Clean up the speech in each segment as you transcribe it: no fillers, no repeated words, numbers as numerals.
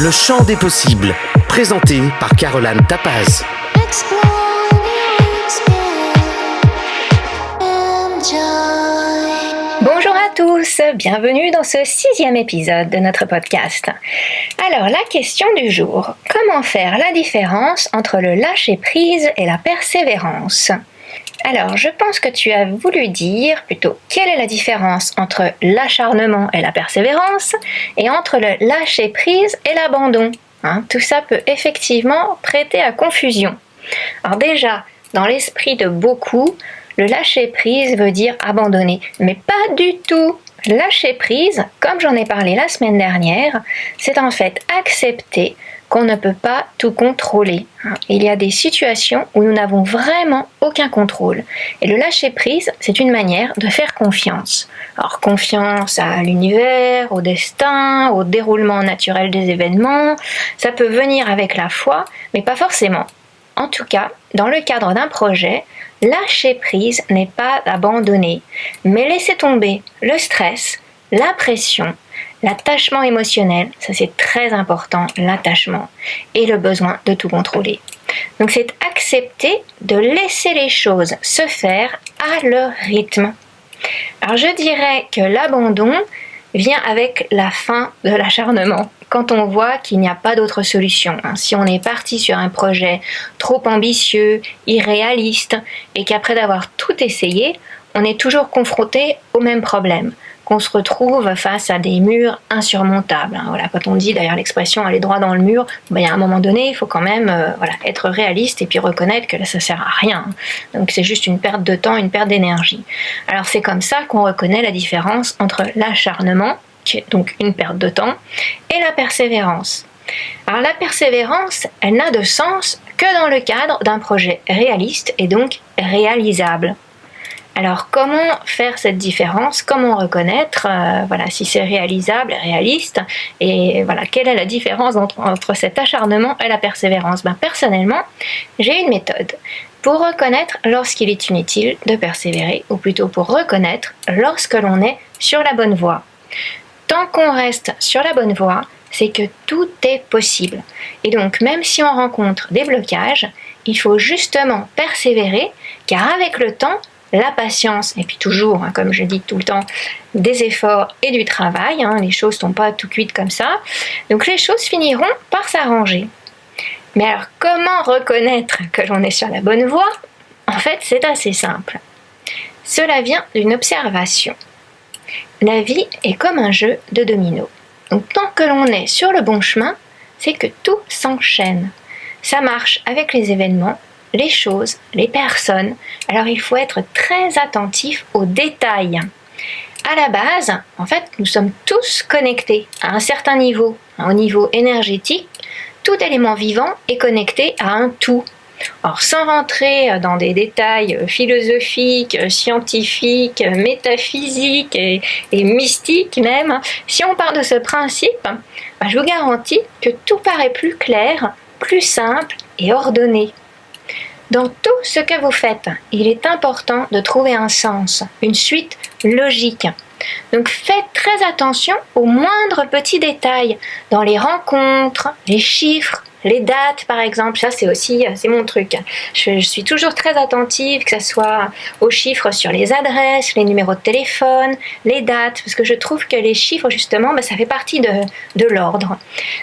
Le champ des possibles, présenté par Caroline Tapaz. Bonjour à tous, bienvenue dans ce 6e épisode de notre podcast. Alors la question du jour, comment faire la différence entre le lâcher-prise et la persévérance ? Alors, je pense que tu as voulu dire plutôt quelle est la différence entre l'acharnement et la persévérance et entre le lâcher-prise et l'abandon. Tout ça peut effectivement prêter à confusion. Alors déjà, dans l'esprit de beaucoup, le lâcher-prise veut dire abandonner, mais pas du tout. Lâcher-prise, comme j'en ai parlé la semaine dernière, c'est en fait accepter qu'on ne peut pas tout contrôler. Il y a des situations où nous n'avons vraiment aucun contrôle. Et le lâcher-prise, c'est une manière de faire confiance. Alors confiance à l'univers, au destin, au déroulement naturel des événements. Ça peut venir avec la foi, mais pas forcément. En tout cas, dans le cadre d'un projet, lâcher prise n'est pas abandonner, mais laisser tomber le stress, la pression, l'attachement émotionnel, ça c'est très important, l'attachement, et le besoin de tout contrôler. Donc c'est accepter de laisser les choses se faire à leur rythme. Alors je dirais que l'abandon vient avec la fin de l'acharnement. Quand on voit qu'il n'y a pas d'autre solution, si on est parti sur un projet trop ambitieux, irréaliste, et qu'après d'avoir tout essayé, on est toujours confronté au même problème, qu'on se retrouve face à des murs insurmontables. Voilà, quand on dit d'ailleurs l'expression aller droit dans le mur, il y a un moment donné, il faut quand même être réaliste et puis reconnaître que là, ça sert à rien. Donc c'est juste une perte de temps, une perte d'énergie. Alors c'est comme ça qu'on reconnaît la différence entre l'acharnement, qui est donc une perte de temps, et la persévérance. Alors la persévérance, elle n'a de sens que dans le cadre d'un projet réaliste et donc réalisable. Alors comment faire cette différence ? Comment reconnaître si c'est réalisable, réaliste, et quelle est la différence entre cet acharnement et la persévérance ? Personnellement, j'ai une méthode pour reconnaître lorsqu'il est inutile de persévérer, ou plutôt pour reconnaître lorsque l'on est sur la bonne voie. Tant qu'on reste sur la bonne voie, c'est que tout est possible. Et donc, même si on rencontre des blocages, il faut justement persévérer, car avec le temps, la patience, et puis toujours, comme je dis tout le temps, des efforts et du travail, les choses ne sont pas tout cuites comme ça, donc les choses finiront par s'arranger. Mais alors, comment reconnaître que l'on est sur la bonne voie ? En fait, c'est assez simple. Cela vient d'une observation. La vie est comme un jeu de dominos. Donc tant que l'on est sur le bon chemin, c'est que tout s'enchaîne. Ça marche avec les événements, les choses, les personnes. Alors il faut être très attentif aux détails. À la base, en fait, nous sommes tous connectés à un certain niveau. Au niveau énergétique, tout élément vivant est connecté à un tout. Alors, sans rentrer dans des détails philosophiques, scientifiques, métaphysiques et mystiques même, si on part de ce principe, je vous garantis que tout paraît plus clair, plus simple et ordonné. Dans tout ce que vous faites, il est important de trouver un sens, une suite logique. Donc faites très attention aux moindres petits détails dans les rencontres, les chiffres, les dates par exemple, ça c'est mon truc. Je suis toujours très attentive, que ce soit aux chiffres sur les adresses, les numéros de téléphone, les dates, parce que je trouve que les chiffres justement, ça fait partie de l'ordre.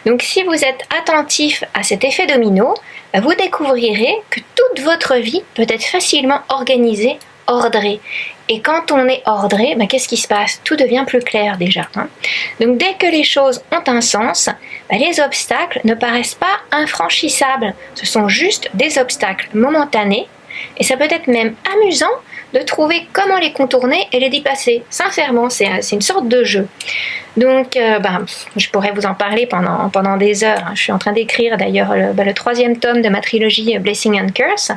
Donc si vous êtes attentif à cet effet domino, vous découvrirez que toute votre vie peut être facilement organisée, ordrée. Et quand on est ordré, qu'est-ce qui se passe ? Tout devient plus clair déjà. Donc dès que les choses ont un sens, les obstacles ne paraissent pas infranchissables. Ce sont juste des obstacles momentanés. Et ça peut être même amusant de trouver comment les contourner et les dépasser. Sincèrement, c'est une sorte de jeu. Donc, je pourrais vous en parler pendant des heures. Je suis en train d'écrire d'ailleurs le 3e tome de ma trilogie Blessing and Curse.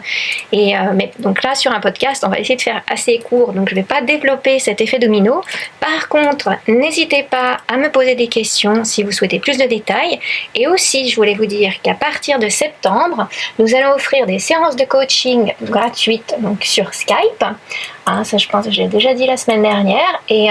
Mais donc là, sur un podcast, on va essayer de faire assez court. Donc, je ne vais pas développer cet effet domino. Par contre, n'hésitez pas à me poser des questions si vous souhaitez plus de détails. Et aussi, je voulais vous dire qu'à partir de septembre, nous allons offrir des séances de coaching gratuites donc sur Skype. Ça, je pense que j'ai déjà dit la semaine dernière. Et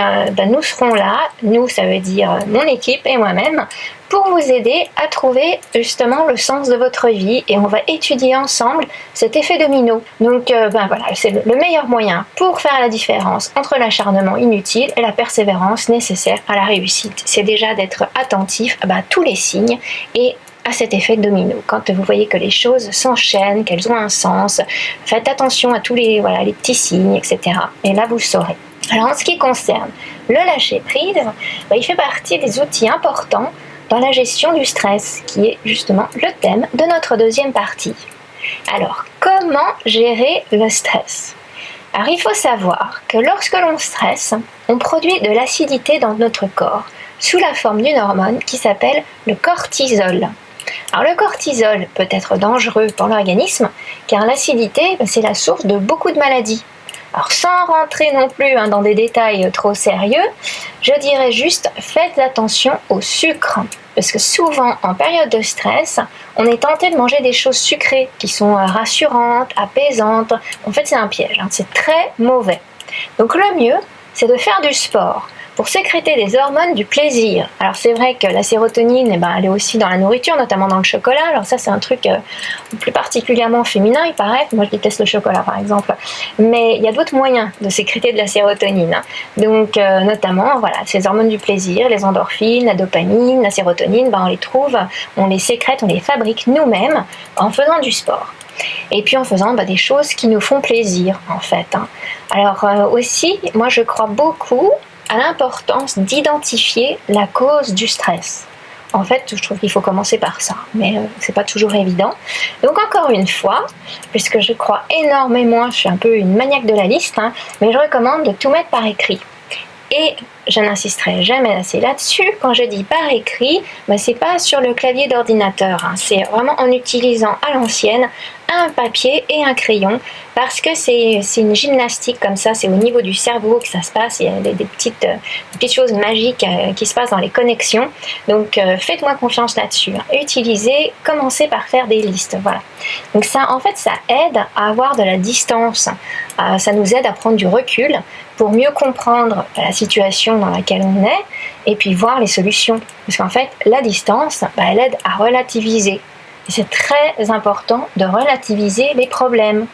nous serons là. Nous, ça veut veut dire mon équipe et moi-même, pour vous aider à trouver justement le sens de votre vie, et on va étudier ensemble cet effet domino. Donc voilà, c'est le meilleur moyen pour faire la différence entre l'acharnement inutile et la persévérance nécessaire à la réussite. C'est déjà d'être attentif à tous les signes et à cet effet domino. Quand vous voyez que les choses s'enchaînent, qu'elles ont un sens, faites attention à tous les petits signes, etc. Et là, vous saurez. Alors, en ce qui concerne le lâcher-prise, il fait partie des outils importants dans la gestion du stress, qui est justement le thème de notre deuxième partie. Alors, comment gérer le stress ? Alors, il faut savoir que lorsque l'on stresse, on produit de l'acidité dans notre corps, sous la forme d'une hormone qui s'appelle le cortisol. Alors le cortisol peut être dangereux pour l'organisme, car l'acidité, c'est la source de beaucoup de maladies. Alors sans rentrer non plus dans des détails trop sérieux, je dirais juste faites attention au sucre, parce que souvent en période de stress, on est tenté de manger des choses sucrées qui sont rassurantes, apaisantes. En fait c'est un piège, c'est très mauvais. Donc le mieux, c'est de faire du sport pour sécréter des hormones du plaisir. Alors c'est vrai que la sérotonine, elle est aussi dans la nourriture, notamment dans le chocolat. Alors ça c'est un truc plus particulièrement féminin, il paraît. Moi je déteste le chocolat par exemple. Mais il y a d'autres moyens de sécréter de la sérotonine. Donc notamment ces hormones du plaisir, les endorphines, la dopamine, la sérotonine, on les trouve, on les sécrète, on les fabrique nous-mêmes en faisant du sport. Et puis en faisant des choses qui nous font plaisir en fait. Alors aussi, moi je crois beaucoup à l'importance d'identifier la cause du stress. En fait, je trouve qu'il faut commencer par ça, mais c'est pas toujours évident. Donc encore une fois, puisque je crois énormément, je suis un peu une maniaque de la liste, mais je recommande de tout mettre par écrit. Et je n'insisterai jamais assez là-dessus. Quand je dis par écrit, c'est pas sur le clavier d'ordinateur. C'est vraiment en utilisant à l'ancienne un papier et un crayon, parce que c'est une gymnastique comme ça, c'est au niveau du cerveau que ça se passe, il y a des petites choses magiques qui se passent dans les connexions, donc faites-moi confiance là-dessus. Utilisez, commencez par faire des listes, voilà. Donc ça, en fait, ça aide à avoir de la distance, ça nous aide à prendre du recul pour mieux comprendre la situation dans laquelle on est, et puis voir les solutions, parce qu'en fait, la distance, elle aide à relativiser. Et c'est très important de relativiser les problèmes.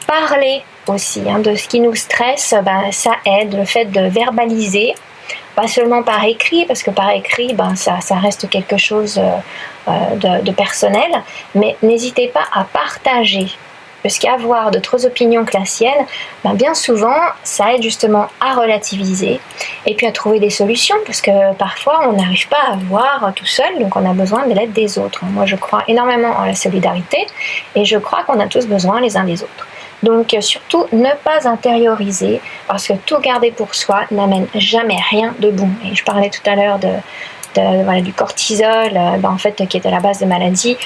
Parler aussi de ce qui nous stresse, ça aide, le fait de verbaliser, pas seulement par écrit, parce que par écrit, ça reste quelque chose de personnel, mais n'hésitez pas à partager. Parce qu'avoir d'autres opinions que la sienne, bien souvent, ça aide justement à relativiser et puis à trouver des solutions, parce que parfois on n'arrive pas à voir tout seul, donc on a besoin de l'aide des autres. Moi je crois énormément en la solidarité et je crois qu'on a tous besoin les uns des autres. Donc surtout ne pas intérioriser, parce que tout garder pour soi n'amène jamais rien de bon. Et je parlais tout à l'heure du cortisol, en fait, qui est à la base des maladies.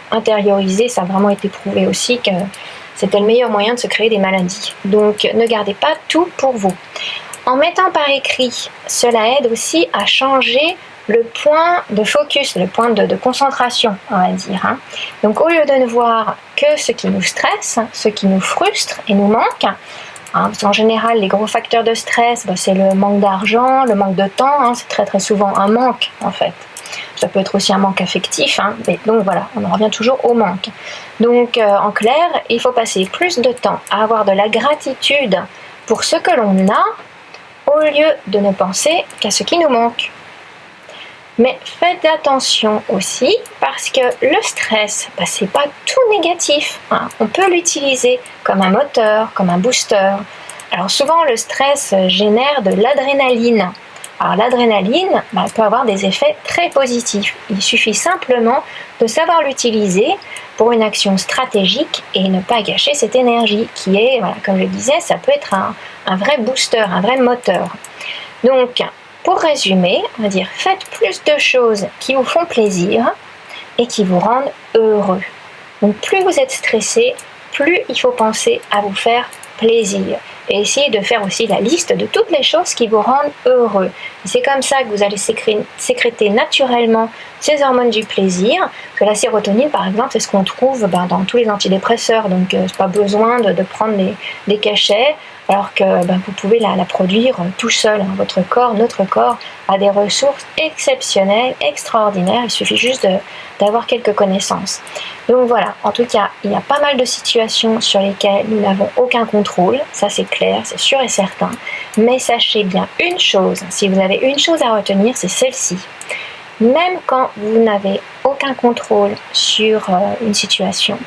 Intérioriser, ça a vraiment été prouvé aussi que c'était le meilleur moyen de se créer des maladies. Donc ne gardez pas tout pour vous. En mettant par écrit, cela aide aussi à changer le point de focus, le point de concentration, on va dire. Donc au lieu de ne voir que ce qui nous stresse, ce qui nous frustre et nous manque, parce qu'en général, les gros facteurs de stress, c'est le manque d'argent, le manque de temps, c'est très très souvent un manque en fait. Ça peut être aussi un manque affectif, mais donc voilà, on en revient toujours au manque. Donc en clair, il faut passer plus de temps à avoir de la gratitude pour ce que l'on a, au lieu de ne penser qu'à ce qui nous manque. Mais faites attention aussi, parce que le stress, c'est pas tout négatif. On peut l'utiliser comme un moteur, comme un booster. Alors souvent, le stress génère de l'adrénaline. Alors l'adrénaline peut avoir des effets très positifs. Il suffit simplement de savoir l'utiliser pour une action stratégique et ne pas gâcher cette énergie qui est, comme je le disais, ça peut être un vrai booster, un vrai moteur. Donc, pour résumer, on va dire faites plus de choses qui vous font plaisir et qui vous rendent heureux. Donc plus vous êtes stressé, plus il faut penser à vous faire plaisir. Et essayez de faire aussi la liste de toutes les choses qui vous rendent heureux. Et c'est comme ça que vous allez sécréter naturellement ces hormones du plaisir. Parce que la sérotonine, par exemple, c'est ce qu'on trouve dans tous les antidépresseurs. Donc, c'est pas besoin de prendre des cachets. alors que vous pouvez la produire tout seul. Votre corps, notre corps, a des ressources exceptionnelles, extraordinaires. Il suffit juste d'avoir quelques connaissances. Donc voilà, en tout cas, il y a pas mal de situations sur lesquelles nous n'avons aucun contrôle. Ça c'est clair, c'est sûr et certain. Mais sachez bien une chose, si vous avez une chose à retenir, c'est celle-ci. Même quand vous n'avez aucun contrôle sur une situation,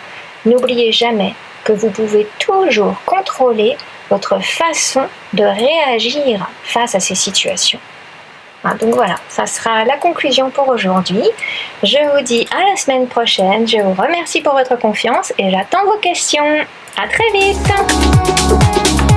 n'oubliez jamais que vous pouvez toujours contrôler votre façon de réagir face à ces situations. Donc voilà, ça sera la conclusion pour aujourd'hui. Je vous dis à la semaine prochaine. Je vous remercie pour votre confiance et j'attends vos questions. À très vite!